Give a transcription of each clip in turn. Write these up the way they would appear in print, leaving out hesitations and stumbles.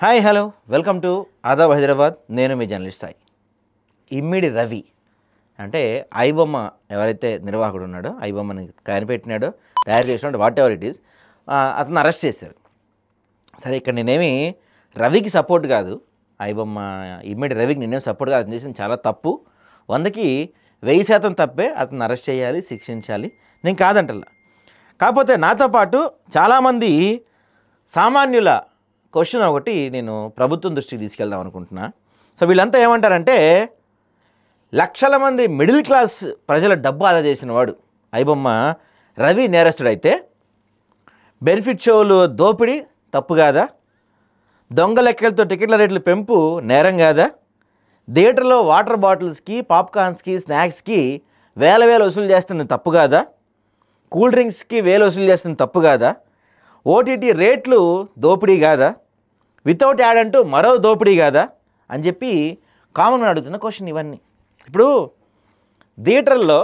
Hi hello welcome to Adab Hyderabad. నేను మీ journalist Sai. Immadi Ravi అంటే ఐబొమ్మ ఎవరైతే నిర్వాహకుడు ఉన్నాడో, ఐబొమ్మని కనిపెట్టినాడో, తయారు చేసినాడో, వాట్ ఎవర్ ఇట్ ఈస్, అతను అరెస్ట్ చేశారు. సరే, ఇక్కడ నేనేమి రవికి సపోర్ట్ కాదు, ఐబొమ్మ ఇమ్మిడి రవికి నేనేం సపోర్ట్ కాదు. అతను చేసిన చాలా తప్పు, 100కి 1000% తప్పే. అతను అరెస్ట్ చేయాలి, శిక్షించాలి, నేను కాదంటలా. కాకపోతే నాతో పాటు చాలామంది సామాన్యుల క్వశ్చన్ ఒకటి నేను ప్రభుత్వం దృష్టికి తీసుకెళ్దాం అనుకుంటున్నా. సో వీళ్ళంతా ఏమంటారంటే, లక్షల మంది మిడిల్ క్లాస్ ప్రజల డబ్బు ఆదా చేసిన వాడు ఐబొమ్మ రవి నేరస్తుడైతే, బెనిఫిట్ షోలు దోపిడీ తప్పు కాదా, దొంగ లెక్కలతో టికెట్ల రేట్లు పెంపు నేరం కాదా, థియేటర్లో వాటర్ బాటిల్స్కి, పాప్కార్న్స్కి, స్నాక్స్కి వేల వసూలు చేస్తుంది తప్పు కాదా, కూల్ డ్రింక్స్కి వసూలు చేస్తుంది తప్పు కాదా, ఓటీటీ రేట్లు దోపిడీ కాదా, వితౌట్ యాడ్ అంటూ మరో దోపిడీ కాదా అని చెప్పి కామన్గా అడుగుతున్న క్వశ్చన్ ఇవన్నీ. ఇప్పుడు థియేటర్లో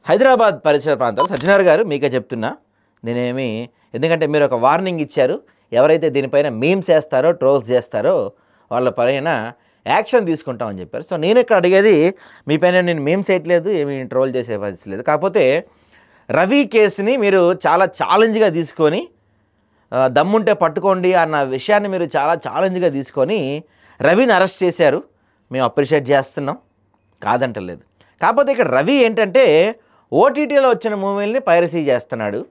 హైదరాబాద్ పరిసర ప్రాంతాలు సజ్జనార్ గారు మీకే చెప్తున్నా, నేనేమి, ఎందుకంటే మీరు ఒక వార్నింగ్ ఇచ్చారు, ఎవరైతే దీనిపైన మీమ్స్ చేస్తారో, ట్రోల్స్ చేస్తారో వాళ్ళ పైన యాక్షన్ తీసుకుంటామని చెప్పారు. సో నేను ఇక్కడ అడిగేది, మీ పైన నేను మీమ్స్ చేయట్లేదు, ఏమి ట్రోల్ చేసే పరిస్థితి లేదు. కాకపోతే రవి కేసుని మీరు చాలా ఛాలెంజ్గా తీసుకొని, దమ్ముంటే పట్టుకోండి అన్న విషయాన్ని మీరు చాలా ఛాలెంజ్గా తీసుకొని రవిని అరెస్ట్ చేశారు. మేము అప్రిషియేట్ చేస్తున్నాం, కాదంటలేదు. కాకపోతే ఇక్కడ రవి ఏంటంటే, ఓటీటీలో వచ్చిన మూవీల్ని పైరసీ చేస్తున్నాడు,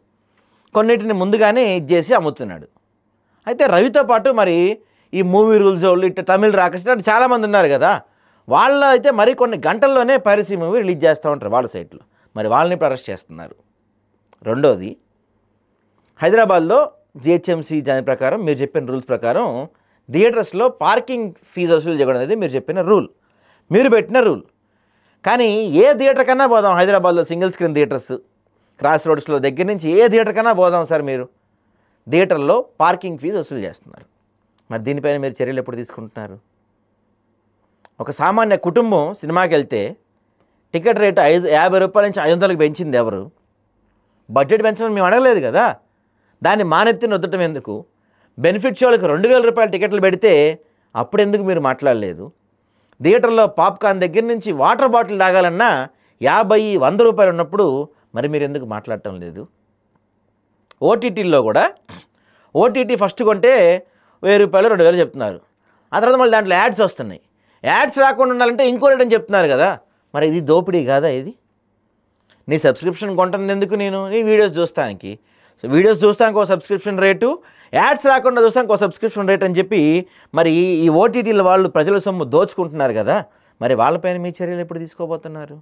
కొన్నిటిని ముందుగానే ఇచ్చేసి అమ్ముతున్నాడు. అయితే రవితో పాటు మరి ఈ మూవీ రూల్స్ వాళ్ళు, ఇట్లా తమిళ్ రాకృష్ణ చాలామంది ఉన్నారు కదా, వాళ్ళు అయితే మరి కొన్ని గంటల్లోనే పైరసీ మూవీ రిలీజ్ చేస్తూ ఉంటారు వాళ్ళ సైట్లో. మరి వాళ్ళని ఇప్పుడు అరెస్ట్ చేస్తున్నారు. రెండోది, హైదరాబాద్లో జిహెచ్ఎంసీ దాని ప్రకారం, మీరు చెప్పిన రూల్స్ ప్రకారం థియేటర్స్లో పార్కింగ్ ఫీజు వసూలు చేయడం అనేది మీరు చెప్పిన రూల్, మీరు పెట్టిన రూల్. కానీ ఏ థియేటర్ కన్నా పోదాం, హైదరాబాద్లో సింగిల్ స్క్రీన్ థియేటర్స్, క్రాస్ రోడ్స్లో దగ్గర నుంచి ఏ థియేటర్ కన్నా పోదాం సార్, మీరు థియేటర్లో పార్కింగ్ ఫీజు వసూలు చేస్తున్నారు. మరి దీనిపైన మీరు చర్యలు ఎప్పుడు తీసుకుంటున్నారు? ఒక సామాన్య కుటుంబం సినిమాకి వెళ్తే టికెట్ రేటు 50 రూపాయల నుంచి 500కి పెంచింది ఎవరు? బడ్జెట్ పెంచమని మేము అడగలేదు కదా, దాన్ని మానెత్తిని వద్దటం ఎందుకు? బెనిఫిట్ షోలకు 2000 రూపాయల టికెట్లు పెడితే అప్పుడెందుకు మీరు మాట్లాడలేదు? థియేటర్లో పాప్కార్న్ దగ్గర నుంచి వాటర్ బాటిల్ తాగాలన్నా 50-100 రూపాయలు ఉన్నప్పుడు మరి మీరు ఎందుకు మాట్లాడటం లేదు? ఓటీటీల్లో కూడా, ఓటీటీ ఫస్ట్ కొంటే 1000 రూపాయలు 2000 చెప్తున్నారు, ఆ తర్వాత మళ్ళీ దాంట్లో యాడ్స్ వస్తున్నాయి. యాడ్స్ రాకుండా ఉండాలంటే ఇంకో రేట్ అని చెప్తున్నారు కదా, మరి ఇది దోపిడీ కాదా? ఇది నీ సబ్స్క్రిప్షన్ కొంటుంది ఎందుకు? నేను నీ వీడియోస్ చూస్తానికి, సో వీడియోస్ చూస్తానికి ఒక సబ్స్క్రిప్షన్ రేటు, యాడ్స్ రాకుండా చూస్తానికి ఒక సబ్స్క్రిప్షన్ రేట్ అని చెప్పి మరి ఈ ఓటీటీల వాళ్ళు ప్రజల సొమ్ము దోచుకుంటున్నారు కదా, మరి వాళ్ళపైన మీ చర్యలు ఎప్పుడు తీసుకోబోతున్నారు?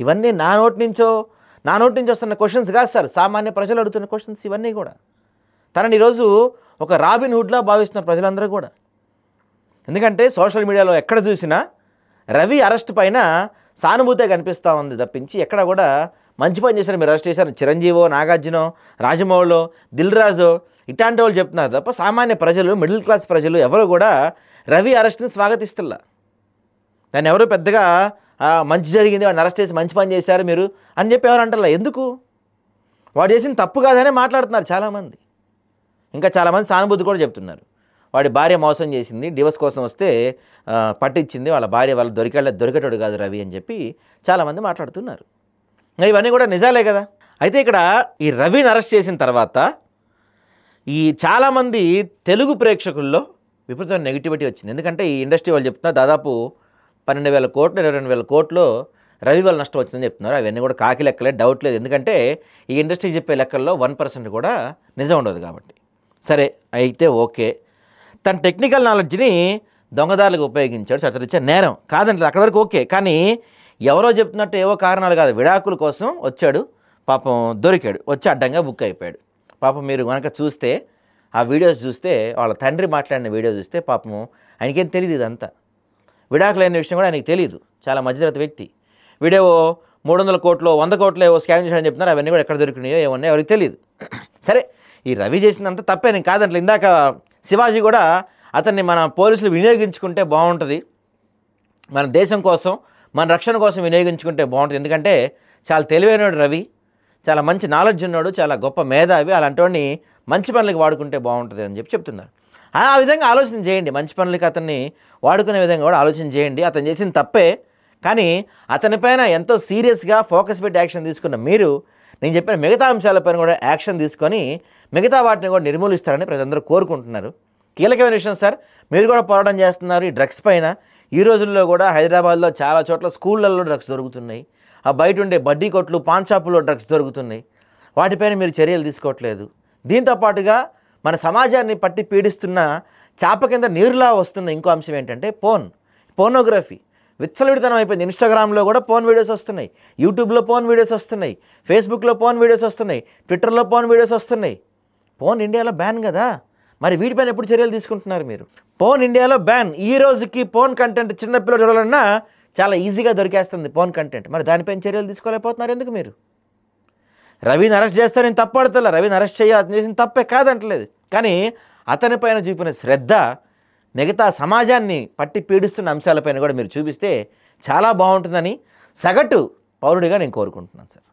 ఇవన్నీ నా నోటి నుంచి వస్తున్న క్వశ్చన్స్ కాదు సార్, సామాన్య ప్రజలు అడుగుతున్న క్వశ్చన్స్ ఇవన్నీ కూడా. తనని ఈరోజు ఒక రాబిన్ హుడ్లా భావిస్తున్నారు ప్రజలందరూ కూడా. ఎందుకంటే సోషల్ మీడియాలో ఎక్కడ చూసినా రవి అరెస్ట్ పైన సానుభూతే కనిపిస్తూ ఉంది తప్పించి, ఎక్కడ కూడా మంచి పని చేశారు, మీరు అరెస్ట్ చేశారు, చిరంజీవో, నాగార్జునో, రాజమౌళో, దిల్ రాజో ఇట్లాంటి వాళ్ళు చెప్తున్నారు తప్ప సామాన్య ప్రజలు, మిడిల్ క్లాస్ ప్రజలు ఎవరు కూడా రవి అరెస్ట్ని స్వాగతిస్తున్నా. దాన్ని ఎవరు పెద్దగా మంచి జరిగింది, వాడిని అరెస్ట్ చేసి మంచి పని చేశారు మీరు అని చెప్పి ఎవరు అంటారా? ఎందుకు? వాడు చేసిన తప్పు కాదనే మాట్లాడుతున్నారు చాలామంది. ఇంకా చాలామంది సానుభూతి కూడా చెప్తున్నారు. వాడి భార్య మోసం చేసింది, డివోర్స్ కోసం వస్తే పట్టించింది, వాళ్ళ భార్య వాళ్ళు దొరికేటోడు కాదు రవి అని చెప్పి చాలామంది మాట్లాడుతున్నారు. ఇవన్నీ కూడా నిజాలే కదా. అయితే ఇక్కడ ఈ రవిని అరెస్ట్ చేసిన తర్వాత ఈ చాలామంది తెలుగు ప్రేక్షకుల్లో విపరీతమైన నెగిటివిటీ వచ్చింది. ఎందుకంటే ఈ ఇండస్ట్రీ వాళ్ళు చెప్తున్నారు దాదాపు 12,000 కోట్లు 22,000 కోట్లు రవి వల్ల నష్టం వచ్చిందని చెప్తున్నారు. అవన్నీ కూడా కాకి లెక్కలే, డౌట్ లేదు. ఎందుకంటే ఈ ఇండస్ట్రీ చెప్పే లెక్కల్లో 1% కూడా నిజం ఉండదు కాబట్టి. సరే, అయితే ఓకే, తన టెక్నికల్ నాలెడ్జ్ని దొంగదారులకు ఉపయోగించాడు, చట్టరీత్యా నేరం కాదంటే అక్కడి వరకు ఓకే. కానీ ఎవరో చెప్తున్నట్టు ఏవో కారణాలు కాదు, విడాకుల కోసం వచ్చాడు, పాపం దొరికాడు, వచ్చి అడ్డంగా బుక్ అయిపోయాడు. పాపం మీరు కనుక చూస్తే, ఆ వీడియోస్ చూస్తే, వాళ్ళ తండ్రి మాట్లాడిన వీడియో చూస్తే పాపం ఆయనకేం తెలియదు, ఇదంతా విడాకులు అయిన విషయం కూడా ఆయనకి తెలియదు. చాలా మధ్యతరగతి వ్యక్తి. వీడియో 300 కోట్లు 100 కోట్లు ఏవో స్కామ్ చేశాడని చెప్తున్నారు, అవన్నీ కూడా ఎక్కడ దొరికినాయో ఏమన్నా ఎవరికి తెలియదు. సరే, ఈ రవి చేసినంత తప్పే, నేను కాదంటే. ఇందాక శివాజీ కూడా అతన్ని మన పోలీసులు వినియోగించుకుంటే బాగుంటుంది, మన దేశం కోసం, మన రక్షణ కోసం వినియోగించుకుంటే బాగుంటుంది. ఎందుకంటే చాలా తెలివైనడు రవి, చాలా మంచి నాలెడ్జ్ ఉన్నాడు, చాలా గొప్ప మేధావి. అలాంటి వాడిని మంచి పనులకి వాడుకుంటే బాగుంటుంది అని చెప్తున్నారు. ఆ విధంగా ఆలోచన చేయండి, మంచి పనులకి అతన్ని వాడుకునే విధంగా కూడా ఆలోచన చేయండి. అతను చేసిన తప్పే, కానీ అతనిపైన ఎంతో సీరియస్గా ఫోకస్ పెట్టి యాక్షన్ తీసుకున్న మీరు నేను చెప్పిన మిగతా అంశాలపైన కూడా యాక్షన్ తీసుకొని మిగతా వాటిని కూడా నిర్మూలిస్తారని ప్రజలందరూ కోరుకుంటున్నారు. కీలకమైన విషయం సార్, మీరు కూడా పోరాటం చేస్తున్నారు ఈ డ్రగ్స్ పైన. ఈ రోజుల్లో కూడా హైదరాబాద్లో చాలా చోట్ల స్కూళ్ళల్లో డ్రగ్స్ దొరుకుతున్నాయి, ఆ బయట ఉండే బడ్డీ కొట్లు పాన్ షాపుల్లో డ్రగ్స్ దొరుకుతున్నాయి. వాటిపైన మీరు చర్యలు తీసుకోవట్లేదు. దీంతో పాటుగా మన సమాజాన్ని పట్టి పీడిస్తున్న చాప కింద నీరులా వస్తున్న ఇంకో అంశం ఏంటంటే పోర్నోగ్రఫీ. విచ్చలవిడితనం అయిపోయింది. ఇన్స్టాగ్రామ్లో కూడా పోర్న్ వీడియోస్ వస్తున్నాయి, యూట్యూబ్లో పోర్న్ వీడియోస్ వస్తున్నాయి, ఫేస్బుక్లో పోర్న్ వీడియోస్ వస్తున్నాయి, ట్విట్టర్లో పోర్న్ వీడియోస్ వస్తున్నాయి. పోర్న్ ఇండియాలో బ్యాన్ కదా, మరి వీటిపైన ఎప్పుడు చర్యలు తీసుకుంటున్నారు మీరు? పోర్న్ ఇండియాలో బ్యాన్. ఈ రోజుకి పోర్న్ కంటెంట్ చిన్నపిల్లలు చూడాలన్నా చాలా ఈజీగా దొరికేస్తుంది పోర్న్ కంటెంట్. మరి దానిపైన చర్యలు తీసుకోలేకపోతున్నారు ఎందుకు మీరు? రవిని అరెస్ట్ చేస్తారని తప్పడతలే, రవిని అరెస్ట్ చేయాలి, అతను చేసిన తప్పే కాదంటలేదు. కానీ అతనిపైన చూపిన శ్రద్ధ మిగతా సమాజాన్ని పట్టి పీడిస్తున్న అంశాలపైన కూడా మీరు చూపిస్తే చాలా బాగుంటుందని సగటు పౌరుడిగా నేను కోరుకుంటున్నాను సార్.